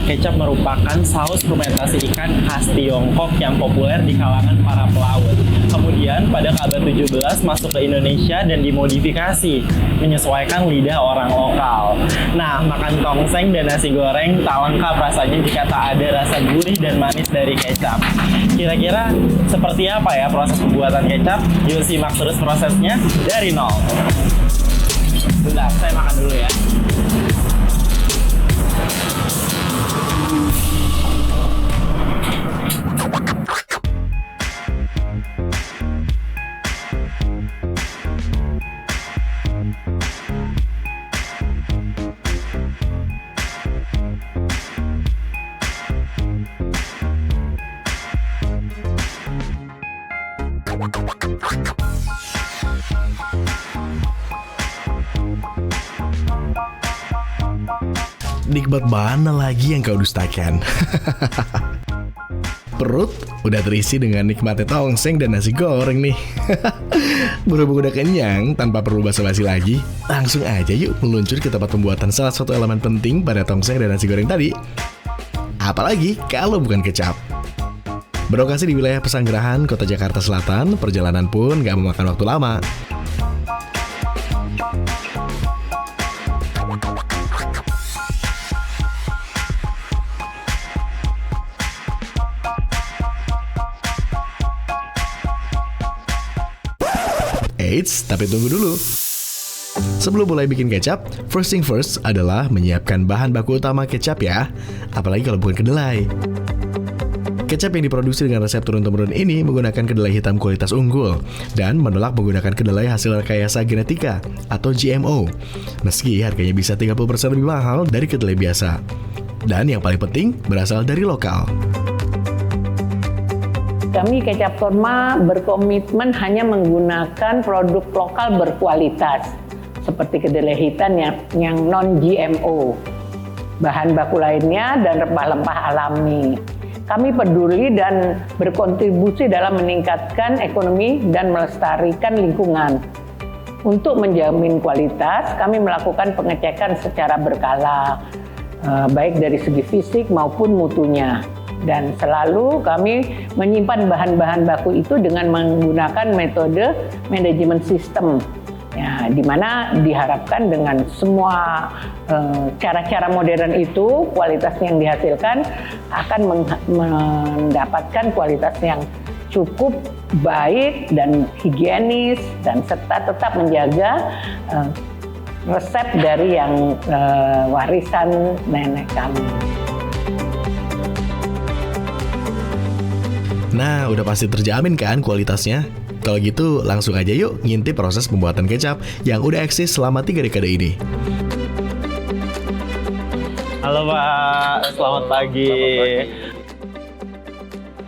kecap merupakan saus fermentasi ikan khas Tiongkok yang populer di kalangan para pelaut. Kemudian pada abad 17 masuk ke Indonesia dan dimodifikasi menyesuaikan lidah orang lokal. Nah, makan tongseng dan nasi goreng tak lengkap rasanya jika tak ada rasa gurih dan manis dari kecap. Kira-kira seperti apa ya proses pembuatan kecap? Yuk simak terus prosesnya dari nol. Bentar, saya makan dulu ya. Nikmat mana lagi yang kau dustakan? Perut udah terisi dengan nikmatnya tongseng dan nasi goreng nih. Berhubung udah kenyang, tanpa perlu basa-basi lagi, langsung aja yuk meluncur ke tempat pembuatan salah satu elemen penting pada tongseng dan nasi goreng tadi. Apalagi kalau bukan kecap. Berlokasi di wilayah Pesanggerahan, Kota Jakarta Selatan, perjalanan pun gak memakan waktu lama. Eits, tapi tunggu dulu. Sebelum mulai bikin kecap, first thing first adalah menyiapkan bahan baku utama kecap ya. Apalagi kalau bukan kedelai. Kecap yang diproduksi dengan resep turun-temurun ini menggunakan kedelai hitam kualitas unggul dan menolak menggunakan kedelai hasil rekayasa genetika atau GMO. Meski harganya bisa 30% lebih mahal dari kedelai biasa. Dan yang paling penting, berasal dari lokal. Kami Kecap Korma berkomitmen hanya menggunakan produk lokal berkualitas seperti kedelai hitam yang non-GMO, bahan baku lainnya dan rempah-rempah alami. Kami peduli dan berkontribusi dalam meningkatkan ekonomi dan melestarikan lingkungan. Untuk menjamin kualitas, kami melakukan pengecekan secara berkala, baik dari segi fisik maupun mutunya. Dan selalu kami menyimpan bahan-bahan baku itu dengan menggunakan metode manajemen sistem, ya, di mana diharapkan dengan semua cara-cara modern itu kualitas yang dihasilkan akan mendapatkan kualitas yang cukup baik dan higienis dan serta tetap menjaga resep dari yang warisan nenek kami. Nah, udah pasti terjamin kan kualitasnya? Kalau gitu, langsung aja yuk ngintip proses pembuatan kecap yang udah eksis selama 3 dekade ini. Halo Pak, selamat pagi.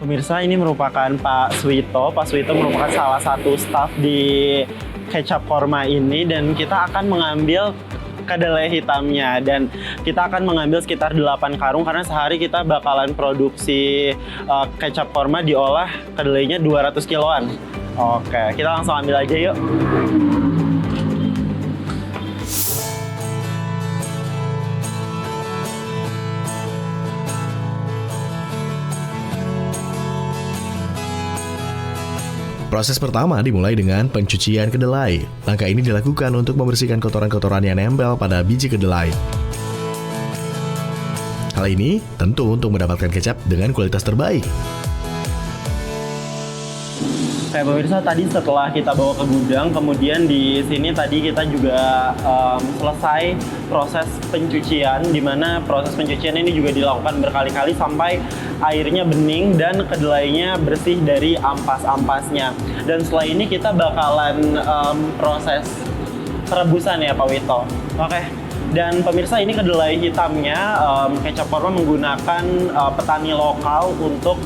Pemirsa, ini merupakan Pak Suwito. Pak Suwito merupakan salah satu staf di Kecap Korma ini dan kita akan mengambil kedelai hitamnya dan kita akan mengambil sekitar 8 karung karena sehari kita bakalan produksi kecap korma diolah kedelainya 200 kiloan. Oke, kita langsung ambil aja yuk. Proses pertama dimulai dengan pencucian kedelai. Langkah ini dilakukan untuk membersihkan kotoran-kotoran yang nempel pada biji kedelai. Hal ini tentu untuk mendapatkan kecap dengan kualitas terbaik. Kayak pemirsa, tadi setelah kita bawa ke gudang, kemudian di sini tadi kita juga selesai proses pencucian, di mana proses pencucian ini juga dilakukan berkali-kali sampai airnya bening dan kedelainya bersih dari ampas-ampasnya. Dan setelah ini kita bakalan proses perebusan ya Pak Wito. Oke. Dan pemirsa, ini kedelai hitamnya Kecap Korma menggunakan petani lokal untuk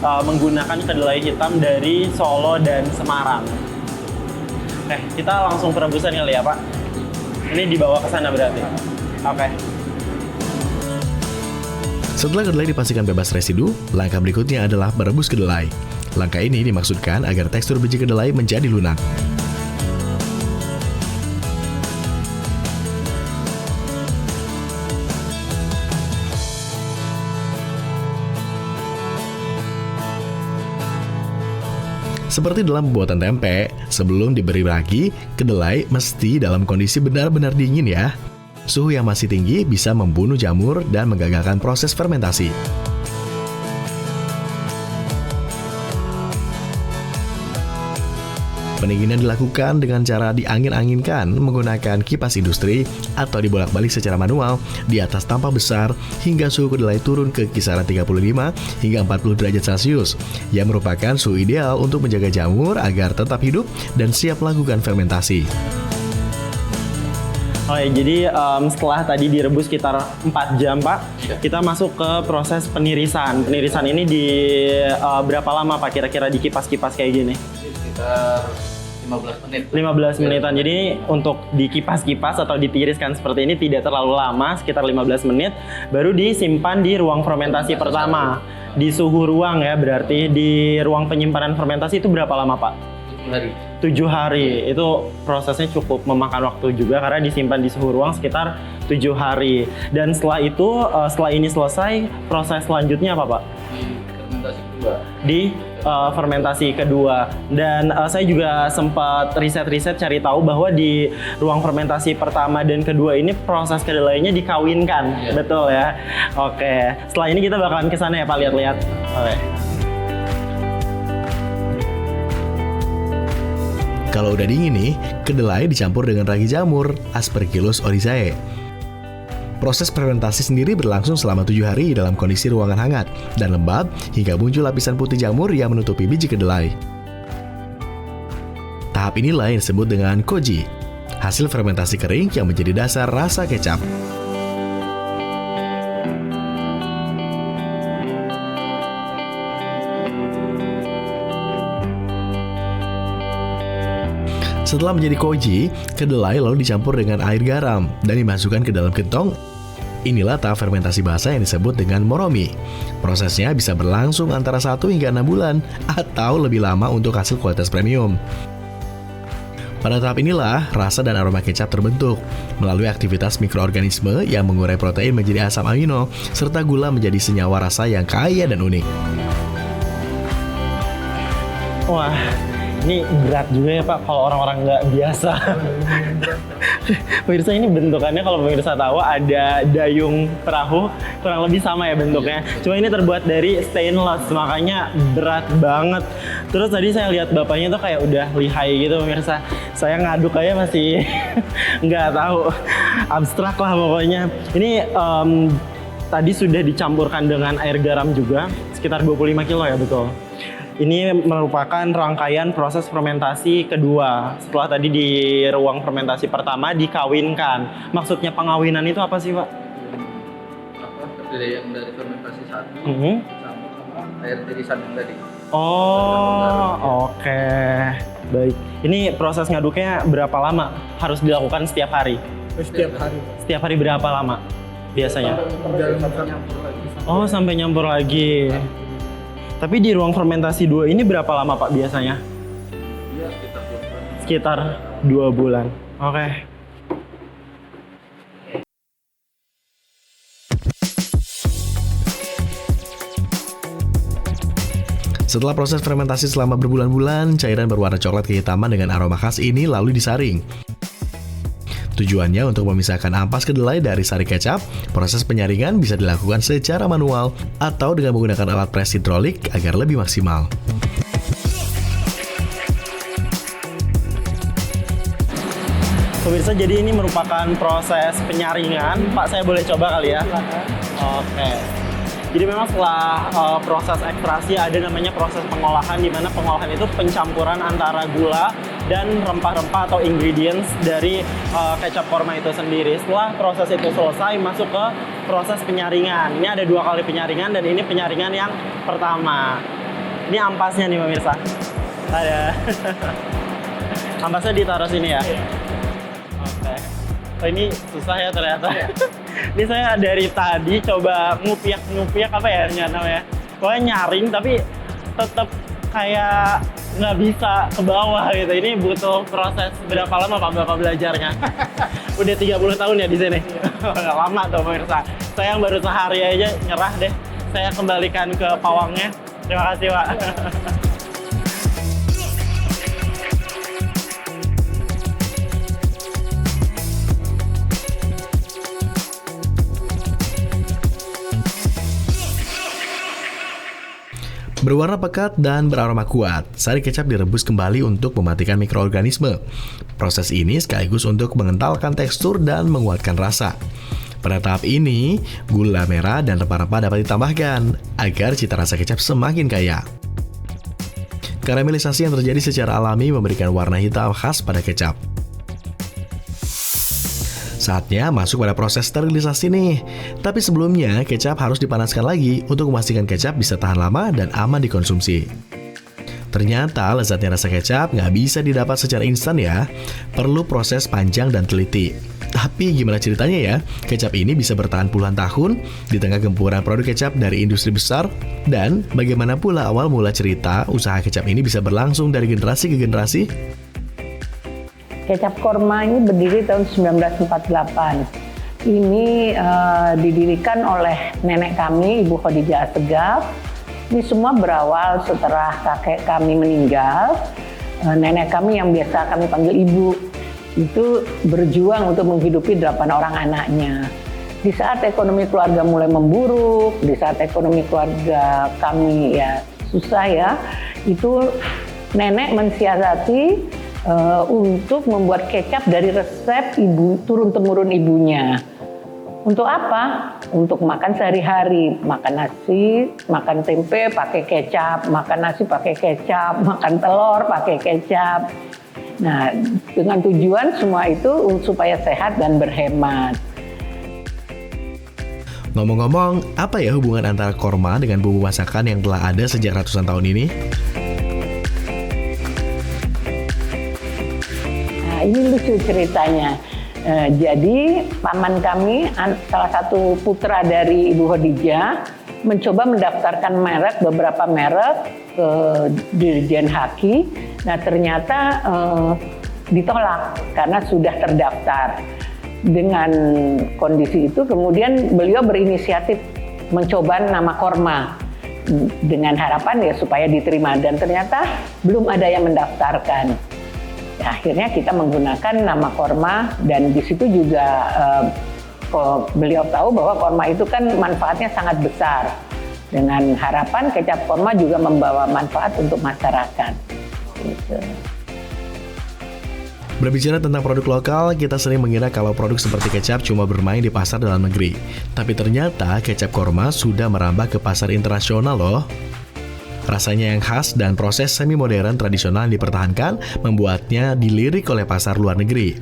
menggunakan kedelai hitam dari Solo dan Semarang. Oke, kita langsung perebusan kali ya Pak. Ini dibawa ke sana berarti. Oke. Setelah kedelai dipastikan bebas residu, langkah berikutnya adalah merebus kedelai. Langkah ini dimaksudkan agar tekstur biji kedelai menjadi lunak. Seperti dalam pembuatan tempe, sebelum diberi ragi, kedelai mesti dalam kondisi benar-benar dingin ya. Suhu yang masih tinggi bisa membunuh jamur dan menggagalkan proses fermentasi. Pendinginan dilakukan dengan cara diangin-anginkan menggunakan kipas industri atau dibolak-balik secara manual di atas tampah besar hingga suhu kedelai turun ke kisaran 35 hingga 40 derajat Celcius, yang merupakan suhu ideal untuk menjaga jamur agar tetap hidup dan siap melakukan fermentasi. Oke, jadi setelah tadi direbus sekitar 4 jam, Pak, kita masuk ke proses penirisan. Penirisan ini di berapa lama, Pak, kira-kira di kipas-kipas kayak gini? Sekitar 15 menit. 15 menitan. Jadi untuk dikipas-kipas atau ditiriskan seperti ini tidak terlalu lama, sekitar 15 menit, baru disimpan di ruang fermentasi pertama. Di suhu ruang ya, berarti di ruang penyimpanan fermentasi itu berapa lama, Pak? 7 hari. 7 hari. Itu prosesnya cukup memakan waktu juga karena disimpan di suhu ruang sekitar 7 hari. Dan setelah itu, setelah ini selesai, proses selanjutnya apa, Pak? Di fermentasi kedua. Di fermentasi kedua. Dan saya juga sempat riset-riset cari tahu bahwa di ruang fermentasi pertama dan kedua ini proses kedelainya dikawinkan. Iya. Betul ya? Oke. Setelah ini kita bakalan ke sana ya, Pak, lihat-lihat. Oke. Kalau udah dingin nih, kedelai dicampur dengan ragi jamur, Aspergillus oryzae. Proses fermentasi sendiri berlangsung selama 7 hari dalam kondisi ruangan hangat dan lembab hingga muncul lapisan putih jamur yang menutupi biji kedelai. Tahap inilah yang disebut dengan koji, hasil fermentasi kering yang menjadi dasar rasa kecap. Setelah menjadi koji, kedelai lalu dicampur dengan air garam dan dimasukkan ke dalam gentong. Inilah tahap fermentasi basah yang disebut dengan moromi. Prosesnya bisa berlangsung antara 1 hingga 6 bulan atau lebih lama untuk hasil kualitas premium. Pada tahap inilah, rasa dan aroma kecap terbentuk melalui aktivitas mikroorganisme yang mengurai protein menjadi asam amino, serta gula menjadi senyawa rasa yang kaya dan unik. Wah, ini berat juga ya, Pak, kalau orang-orang nggak biasa. Pemirsa, ini bentukannya kalau pemirsa tahu ada dayung perahu, kurang lebih sama ya bentuknya. Cuma ini terbuat dari stainless, makanya berat banget. Terus tadi saya lihat bapaknya tuh kayak udah lihai gitu, pemirsa. Saya ngaduk aja masih nggak tahu, abstrak lah pokoknya. Ini tadi sudah dicampurkan dengan air garam juga, sekitar 25 kilo ya, betul? Ini merupakan rangkaian proses fermentasi kedua. Setelah tadi di ruang fermentasi pertama dikawinkan. Maksudnya pengawinan itu apa sih, Pak? Kedelai yang dari fermentasi 1 sama air tirisan yang tadi. Oh, oke. Baik. Ini proses ngaduknya berapa lama? Harus dilakukan setiap hari? Setiap hari. Setiap hari berapa lama biasanya? Oh, sampai nyampur lagi. Tapi di ruang fermentasi 2 ini berapa lama, Pak, biasanya? Iya, sekitar 2 bulan. Sekitar 2 bulan. Oke. Setelah proses fermentasi selama berbulan-bulan, cairan berwarna coklat kehitaman dengan aroma khas ini lalu disaring. Tujuannya untuk memisahkan ampas kedelai dari sari kecap. Proses penyaringan bisa dilakukan secara manual atau dengan menggunakan alat pres hidrolik agar lebih maksimal. Pemirsa, jadi ini merupakan proses penyaringan. Pak, saya boleh coba kali ya? Oke. Jadi memang setelah proses ekstraksi ada namanya proses pengolahan, di mana pengolahan itu pencampuran antara gula dan rempah-rempah atau ingredients dari kecap korma itu sendiri. Setelah proses itu selesai, masuk ke proses penyaringan. Ini ada 2 kali penyaringan dan ini penyaringan yang pertama. Ini ampasnya nih, pemirsa. Ada. Ampasnya ditaruh sini ya? Oke. Oh, ini susah ya ternyata. Ini saya dari tadi coba ngupiak apa ya namanya. Pokoknya nyaring tapi tetap kayak nggak bisa ke bawah gitu. Ini butuh proses berapa lama, Pak, Bapak belajarnya? Udah 30 tahun ya di sini. Lama tuh, pemirsa. Saya yang baru sehari aja nyerah deh. Saya kembalikan ke pawangnya. Terima kasih, Pak. Berwarna pekat dan beraroma kuat, sari kecap direbus kembali untuk mematikan mikroorganisme. Proses ini sekaligus untuk mengentalkan tekstur dan menguatkan rasa. Pada tahap ini, gula merah dan rempah-rempah dapat ditambahkan agar cita rasa kecap semakin kaya. Karamelisasi yang terjadi secara alami memberikan warna hitam khas pada kecap. Saatnya masuk pada proses sterilisasi nih. Tapi sebelumnya, kecap harus dipanaskan lagi untuk memastikan kecap bisa tahan lama dan aman dikonsumsi. Ternyata lezatnya rasa kecap nggak bisa didapat secara instan ya. Perlu proses panjang dan teliti. Tapi gimana ceritanya ya? Kecap ini bisa bertahan puluhan tahun di tengah gempuran produk kecap dari industri besar. Dan bagaimana pula awal mula cerita usaha kecap ini bisa berlangsung dari generasi ke generasi? Kecap Korma ini berdiri tahun 1948. Ini didirikan oleh nenek kami, Ibu Khadijah Assegaf. Ini semua berawal setelah kakek kami meninggal. Nenek kami yang biasa kami panggil ibu, itu berjuang untuk menghidupi 8 orang anaknya. Di saat ekonomi keluarga mulai memburuk, di saat ekonomi keluarga kami ya susah ya, itu nenek mensiasati untuk membuat kecap dari resep ibu turun-temurun ibunya. Untuk apa? Untuk makan sehari-hari, makan nasi, makan tempe pakai kecap, makan nasi pakai kecap, makan telur pakai kecap. Nah, dengan tujuan semua itu supaya sehat dan berhemat. Ngomong-ngomong, apa ya hubungan antara korma dengan bumbu masakan yang telah ada sejak ratusan tahun ini? Nah, ini lucu ceritanya. Jadi paman kami, salah satu putra dari Ibu Khadijah, mencoba mendaftarkan beberapa merek ke Dirjen Haki. Nah ternyata ditolak karena sudah terdaftar. Dengan kondisi itu kemudian beliau berinisiatif mencoba nama Korma dengan harapan ya supaya diterima, dan ternyata belum ada yang mendaftarkan. Nah, akhirnya kita menggunakan nama Korma, dan di situ juga beliau tahu bahwa korma itu kan manfaatnya sangat besar. Dengan harapan kecap korma juga membawa manfaat untuk masyarakat. Gitu. Berbicara tentang produk lokal, kita sering mengira kalau produk seperti kecap cuma bermain di pasar dalam negeri. Tapi ternyata kecap korma sudah merambah ke pasar internasional loh. Rasanya yang khas dan proses semi-modern tradisional yang dipertahankan membuatnya dilirik oleh pasar luar negeri.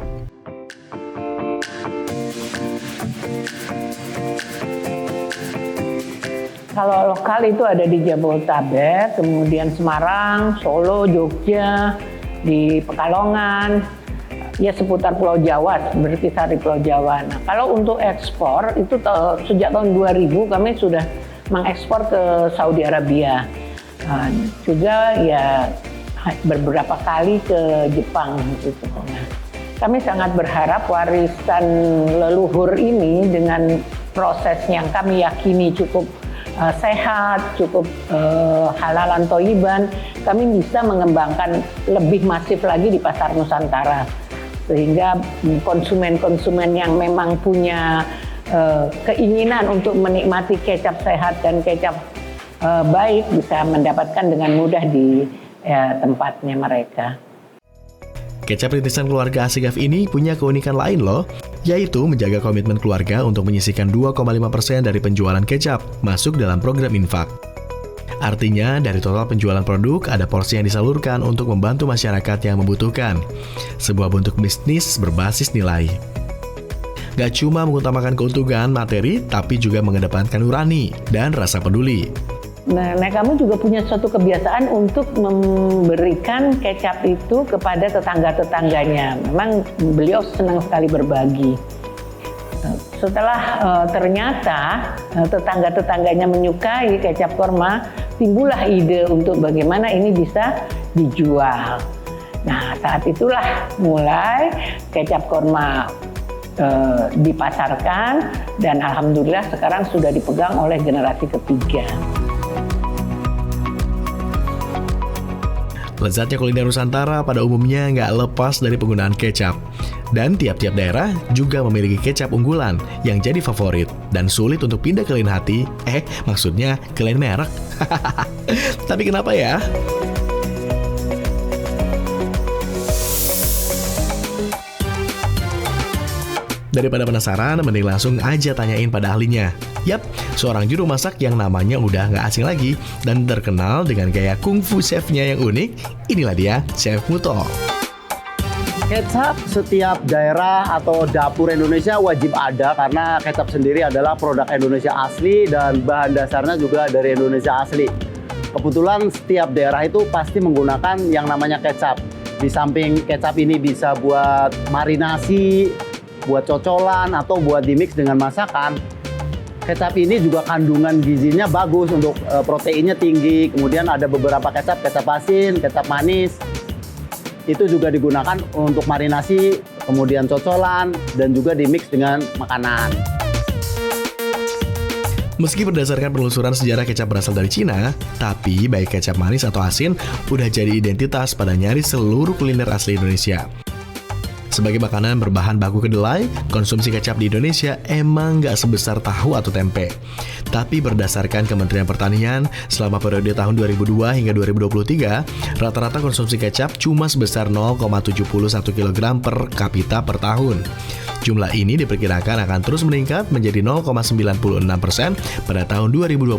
Kalau lokal itu ada di Jabodetabek, kemudian Semarang, Solo, Jogja, di Pekalongan, ya seputar Pulau Jawa, berkisar di Pulau Jawa. Nah, kalau untuk ekspor itu sejak tahun 2000 kami sudah mengekspor ke Saudi Arabia. Nah, juga ya beberapa kali ke Jepang gitu. Nah, kami sangat berharap warisan leluhur ini dengan proses yang kami yakini cukup sehat, cukup halalan toiban, kami bisa mengembangkan lebih masif lagi di pasar Nusantara, sehingga konsumen-konsumen yang memang punya keinginan untuk menikmati kecap sehat dan kecap baik bisa mendapatkan dengan mudah di tempatnya mereka. Kecap rintisan keluarga Assegaf ini punya keunikan lain loh, yaitu menjaga komitmen keluarga untuk menyisihkan 2,5% dari penjualan kecap masuk dalam program infak. Artinya, dari total penjualan produk, ada porsi yang disalurkan untuk membantu masyarakat yang membutuhkan. Sebuah bentuk bisnis berbasis nilai. Gak cuma mengutamakan keuntungan materi, tapi juga mengedepankan nurani dan rasa peduli. Nah, kamu juga punya suatu kebiasaan untuk memberikan kecap itu kepada tetangga-tetangganya. Memang beliau senang sekali berbagi. Setelah ternyata tetangga-tetangganya menyukai kecap korma, timbullah ide untuk bagaimana ini bisa dijual. Nah, saat itulah mulai kecap korma dipasarkan, dan alhamdulillah sekarang sudah dipegang oleh generasi ketiga. Lezatnya kuliner Nusantara pada umumnya nggak lepas dari penggunaan kecap. Dan tiap-tiap daerah juga memiliki kecap unggulan yang jadi favorit dan sulit untuk pindah ke lain hati. Maksudnya ke lain merek. Tapi kenapa ya? Daripada penasaran, mending langsung aja tanyain pada ahlinya. Yap, seorang juru masak yang namanya udah nggak asing lagi dan terkenal dengan gaya kungfu chefnya yang unik. Inilah dia, Chef Muto. Kecap setiap daerah atau dapur Indonesia wajib ada karena kecap sendiri adalah produk Indonesia asli dan bahan dasarnya juga dari Indonesia asli. Kebetulan setiap daerah itu pasti menggunakan yang namanya kecap. Di samping kecap ini bisa buat marinasi, buat cocolan atau buat dimix dengan masakan. Kecap ini juga kandungan gizinya bagus untuk proteinnya tinggi. Kemudian ada beberapa kecap asin, kecap manis. Itu juga digunakan untuk marinasi, kemudian cocolan dan juga dimix dengan makanan. Meski berdasarkan penelusuran sejarah kecap berasal dari Cina, tapi baik kecap manis atau asin udah jadi identitas pada nyaris seluruh kuliner asli Indonesia. Sebagai makanan berbahan baku kedelai, konsumsi kecap di Indonesia emang nggak sebesar tahu atau tempe. Tapi berdasarkan Kementerian Pertanian, selama periode tahun 2002 hingga 2023, rata-rata konsumsi kecap cuma sebesar 0,71 kg per kapita per tahun. Jumlah ini diperkirakan akan terus meningkat menjadi 0,96% pada tahun 2026.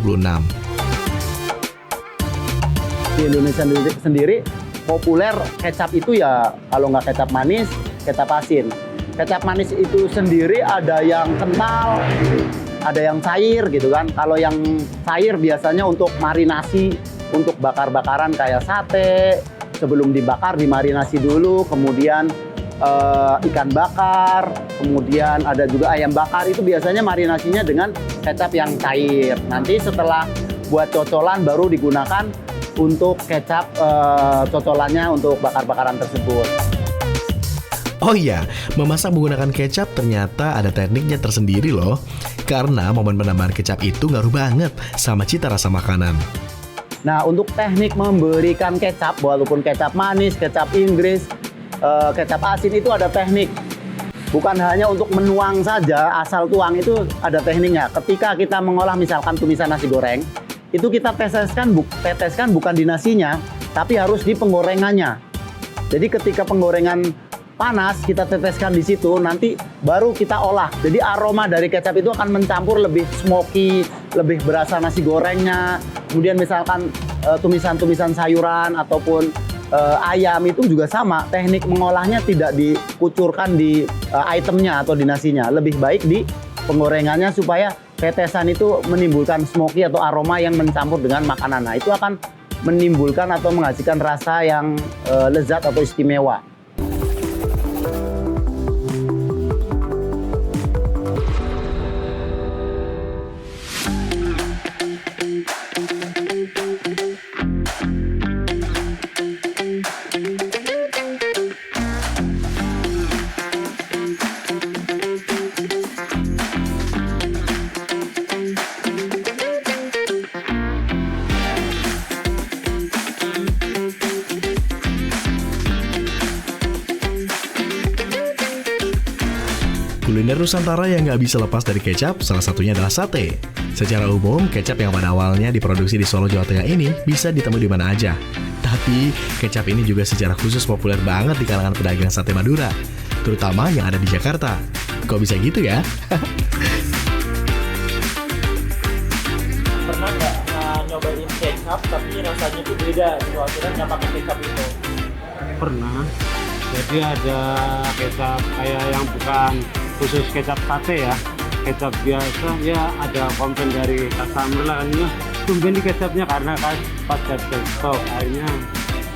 Di Indonesia sendiri populer kecap itu ya kalau nggak kecap manis, kecap asin. Kecap manis itu sendiri ada yang kental, ada yang cair gitu kan. Kalau yang cair biasanya untuk marinasi, untuk bakar-bakaran kayak sate. Sebelum dibakar dimarinasi dulu, kemudian ikan bakar, kemudian ada juga ayam bakar. Itu biasanya marinasinya dengan kecap yang cair. Nanti setelah buat cocolan baru digunakan untuk kecap cocolannya untuk bakar-bakaran tersebut. Oh iya, memasak menggunakan kecap ternyata ada tekniknya tersendiri loh. Karena momen penambahan kecap itu ngaruh banget sama cita rasa makanan. Nah, untuk teknik memberikan kecap, walaupun kecap manis, kecap Inggris, kecap asin itu ada teknik. Bukan hanya untuk menuang saja, asal tuang itu ada tekniknya. Ketika kita mengolah misalkan tumisan nasi goreng, itu kita teteskan bukan di nasinya, tapi harus di penggorengannya. Jadi ketika penggorengan panas, kita teteskan di situ, nanti baru kita olah. Jadi aroma dari kecap itu akan mencampur lebih smoky, lebih berasa nasi gorengnya. Kemudian misalkan tumisan-tumisan sayuran ataupun ayam itu juga sama. Teknik mengolahnya tidak dikucurkan di itemnya atau di nasinya. Lebih baik di penggorengannya supaya tetesan itu menimbulkan smoky atau aroma yang mencampur dengan makanan. Nah, itu akan menimbulkan atau menghasilkan rasa yang lezat atau istimewa. Kuliner Nusantara yang nggak bisa lepas dari kecap, salah satunya adalah sate. Secara umum, kecap yang pada awalnya diproduksi di Solo, Jawa Tengah ini bisa ditemui di mana aja. Tapi, kecap ini juga secara khusus populer banget di kalangan pedagang sate Madura, terutama yang ada di Jakarta. Kok bisa gitu ya? Pernah nggak nyobain kecap tapi rasanya itu beda, kira-kira nggak pakai kecap itu? Pernah. Jadi ada kecap kayak yang bukan khusus kecap sate ya, kecap biasa ya, ada komplain dari customer lah, kan tumben di kecapnya karena kan pas kecap stok akhirnya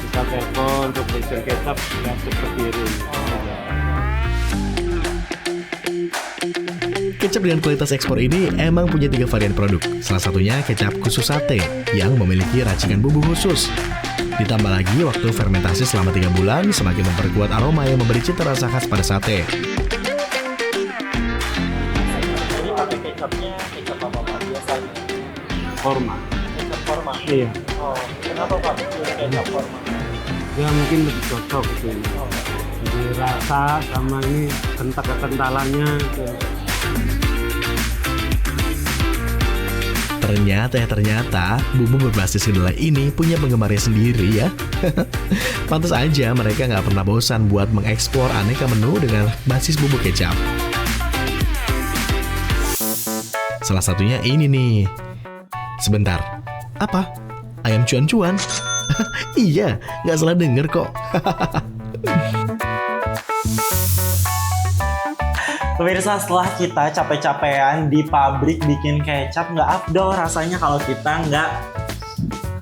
bisa telepon untuk pesen kecap nggak seperti ini. Kecap dengan kualitas ekspor ini emang punya 3 varian produk. Salah satunya kecap khusus sate yang memiliki racikan bumbu khusus. Ditambah lagi waktu fermentasi selama 3 bulan semakin memperkuat aroma yang memberi cita rasa khas pada sate. Jadi pakai kecapnya kecap apa Pak biasanya? Korma. Kecap korma? Iya. Oh, kenapa Pak pilih kecap korma? ya mungkin lebih cocok gitu ini. Jadi rasa sama ini kentalannya gitu. Ternyata bumbu berbasis kedelai ini punya penggemarnya sendiri ya. Pantas aja mereka nggak pernah bosan buat mengeksplor aneka menu dengan basis bumbu kecap. Salah satunya ini nih. Sebentar, apa? Ayam cuan-cuan? Iya, nggak salah denger kok. Pemirsa, setelah kita capek-capean di pabrik bikin kecap, nggak afdol rasanya kalau kita nggak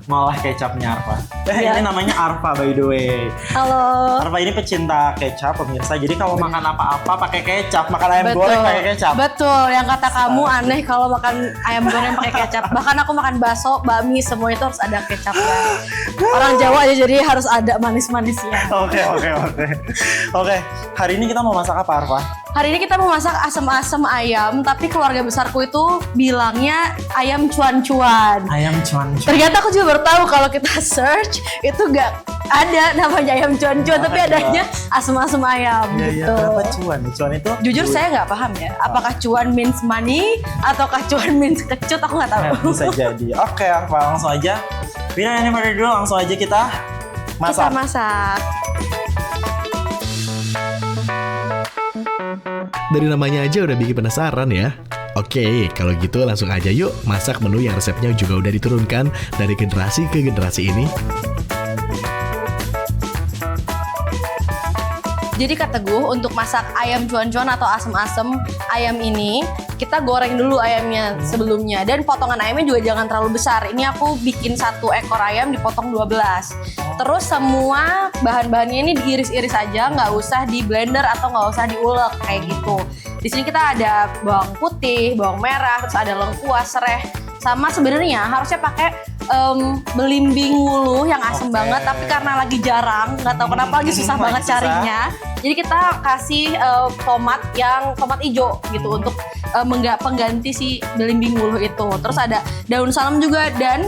ngolah kecapnya Arfa. Ini namanya Arfa by the way. Halo. Arfa ini pecinta kecap pemirsa. Jadi kalau makan apa-apa pakai kecap, makan ayam goreng pakai kecap. Betul, yang kata kamu aneh kalau makan ayam goreng pakai kecap. Bahkan aku makan bakso, bakmi, semua itu harus ada kecapnya. Orang Jawa aja jadi harus ada manis-manisnya. Oke. Hari ini kita mau masak apa Arfa? Hari ini kita mau masak asam-asam ayam, tapi keluarga besarku itu bilangnya ayam cuan-cuan. Ayam cuan-cuan. Ternyata aku juga baru tahu kalau kita search itu nggak ada namanya ayam cuan-cuan, tapi adanya asam-asam ayam. Iya, kenapa cuan? Cuan itu? Jujur saya nggak paham ya, apakah cuan means money ataukah cuan means kecut, aku nggak tahu. Bisa jadi. Oke, Arfa, langsung aja. Without any further ado, langsung aja kita masak. Kita masak. Dari namanya aja udah bikin penasaran ya. Oke, kalau gitu langsung aja yuk masak menu yang resepnya juga udah diturunkan dari generasi ke generasi ini. Jadi kata Teguh, untuk masak ayam cuan-cuan atau asem-asem ayam ini, kita goreng dulu ayamnya sebelumnya. Dan potongan ayamnya juga jangan terlalu besar. Ini aku bikin 1 ekor ayam dipotong 12. Terus semua bahan-bahannya ini diiris-iris aja, nggak usah di blender atau nggak usah diulek kayak gitu. Di sini kita ada bawang putih, bawang merah, terus ada lengkuas, sereh. Sama sebenarnya harusnya pakai belimbing wuluh yang asem banget, tapi karena lagi jarang, nggak tahu kenapa lagi susah banget carinya. Jadi kita kasih tomat hijau gitu untuk pengganti si belimbing wuluh itu. Terus ada daun salam juga, dan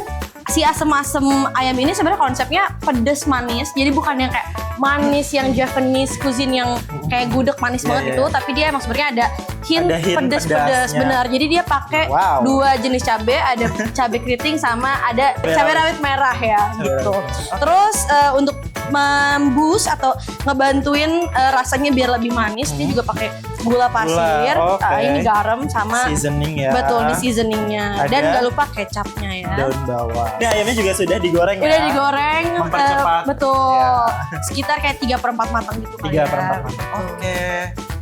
si asem-asem ayam ini sebenarnya konsepnya pedes manis. Jadi bukan yang kayak manis yang Japanese cuisine yang kayak gudeg manis banget itu, tapi dia emang sebenarnya ada hint pedes bener. Jadi dia pakai 2 jenis cabai, ada cabai keriting sama ada cabai rawit merah ya gitu. Terus untuk membus atau ngebantuin rasanya biar lebih manis, dia juga pakai gula pasir, ini garam sama seasoning ya. Betul, di seasoningnya. Dan nggak lupa kecapnya ya. Daun bawang. Ini ayamnya juga sudah digoreng ya. Udah digoreng, mempercepat. betul. Ya. Sekitar kayak 3/4 matang gitu kali 3/4 matang. Oke.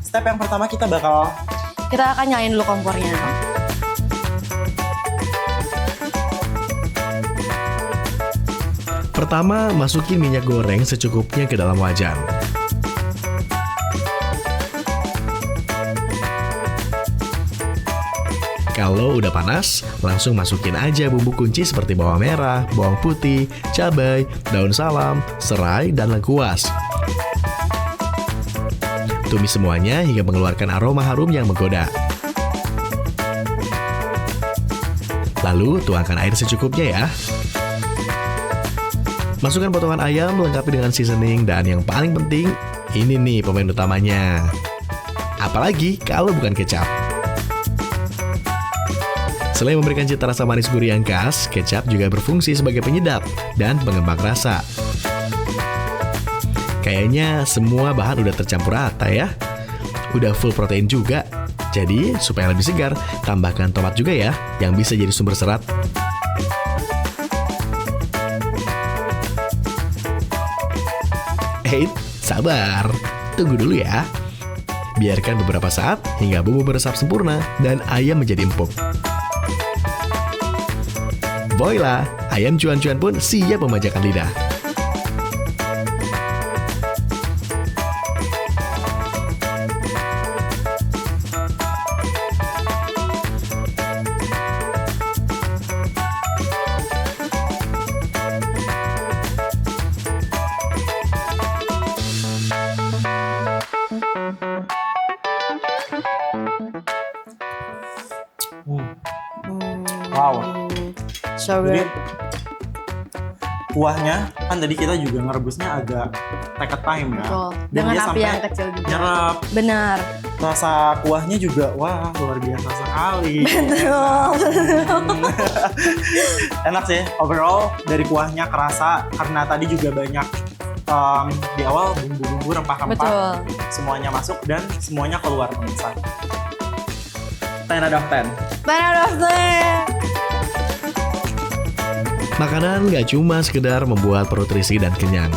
Step yang pertama kita akan nyalain dulu kompornya. Pertama, masukin minyak goreng secukupnya ke dalam wajan. Kalau udah panas, langsung masukin aja bumbu kunci seperti bawang merah, bawang putih, cabai, daun salam, serai, dan lengkuas. Tumis semuanya hingga mengeluarkan aroma harum yang menggoda. Lalu tuangkan air secukupnya ya. Masukkan potongan ayam, lengkapi dengan seasoning, dan yang paling penting, ini nih pemain utamanya. Apalagi kalau bukan kecap. Selain memberikan cita rasa manis gurih yang khas, kecap juga berfungsi sebagai penyedap dan pengembang rasa. Kayaknya semua bahan udah tercampur rata ya. Udah full protein juga. Jadi supaya lebih segar, tambahkan tomat juga ya, yang bisa jadi sumber serat. Sabar, tunggu dulu ya. Biarkan beberapa saat hingga bumbu meresap sempurna dan ayam menjadi empuk. Voila, ayam cuan-cuan pun siap memanjakan lidah. Wow. So good. kuahnya kan tadi kita juga ngerebusnya agak take time ya. Betul. Dan Dengan dia api sampai yang kecil juga. nyerap. Benar. Rasa kuahnya juga wah luar biasa sekali. Betul. Enak sih. Overall dari kuahnya kerasa karena tadi juga banyak di awal bumbu-bumbu rempah-rempah Betul. semuanya masuk dan semuanya keluar pemirsa. 10 out of 10. Makanan nggak cuma sekedar membuat perut terisi dan kenyang.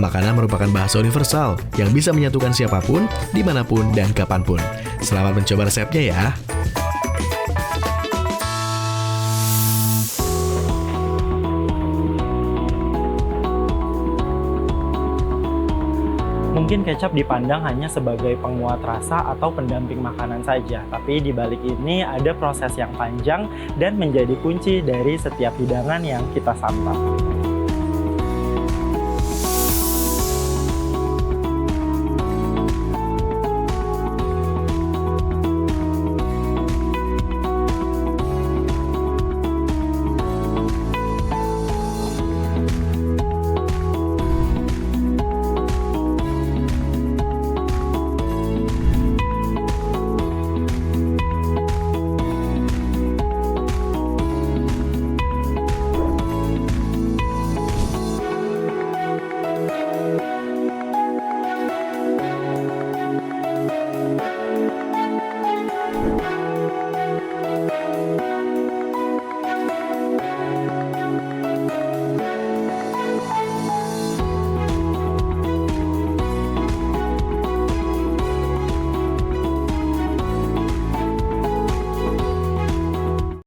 Makanan merupakan bahasa universal yang bisa menyatukan siapapun, dimanapun, dan kapanpun. Selamat mencoba resepnya ya. Mungkin kecap dipandang hanya sebagai penguat rasa atau pendamping makanan saja, tapi di balik ini ada proses yang panjang dan menjadi kunci dari setiap hidangan yang kita santap.